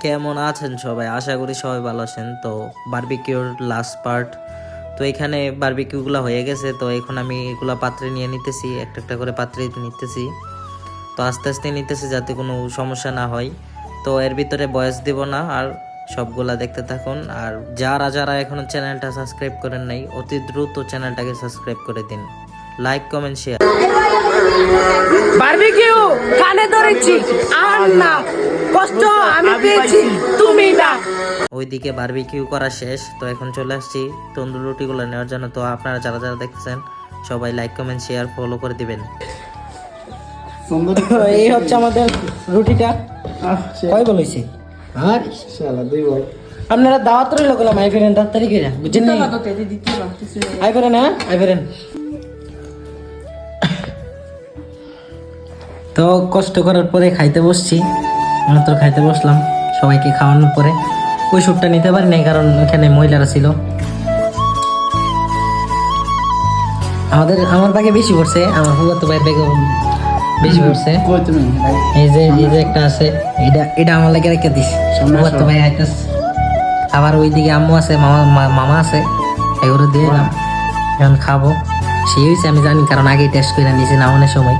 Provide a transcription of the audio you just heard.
কেমন আছেন সবাই? আশা করি সবাই ভালো আছেন। তো বারবিকিউর লাস্ট পার্ট, তো এখানে বারবিকিউগুলো হয়ে গেছে। তো এখন আমি এগুলা পাত্রে নিয়ে নিতেছি, একটা একটা করে পাত্রে নিতেছি। তো আস্তে আস্তে নিতেছি যাতে কোনো সমস্যা না হয়। তো এর ভিতরে বয়স দেব না, আর সবগুলা দেখতে থাকুন। আর যারা যারা এখনো চ্যানেলটা সাবস্ক্রাইব করেন নাই, অতি দ্রুত চ্যানেলটাকে সাবস্ক্রাইব করে দিন। Like, comment, share. বারবিকিউ কানে ধরেছি আর না, কষ্ট আমি পেয়েছি তুমি না। ওইদিকে বারবিকিউ করা শেষ। তো এখন চলে আসছি তন্দুর রুটিগুলো নেওয়ার জন্য। তো আপনারা যারা যারা দেখতেছেন সবাই লাইক, কমেন্ট, শেয়ার, ফলো করে দিবেন। এই হচ্ছে আমাদের রুটিটা। কয় বলেছি আর আপনারা দাওয়াত রইল গেলাম। আই ফেরেন তাড়াতাড়ি করে বুঝছেন না? আই ফেরেন, হ্যাঁ আই ফেরেন। তো কষ্ট করার পরে খাইতে বসছি, মাত্র খাইতে বসলাম। সবাইকে খাওয়ানোর পরে ওই স্যুটটা নিতে পারি নাই, কারণ ওখানে মহিলারা ছিল। আমার ব্যাগে বেশি পড়ছে, আমার ফুফাতো ভাইয়ের ব্যাগে বেশি পড়ছে। এই যে একটা আছে, এটা আমার লাগে রেখে দিস। ফুফাতো ভাই আইতাস, আবার ওইদিকে আম্মু আছে, মামা আছে, এগুলো দিয়ে দিলাম। এখন খাবো। সেই হয়েছে আমি জানি, কারণ আগে টেস্ট করে নিয়েছি না অনেক সময়।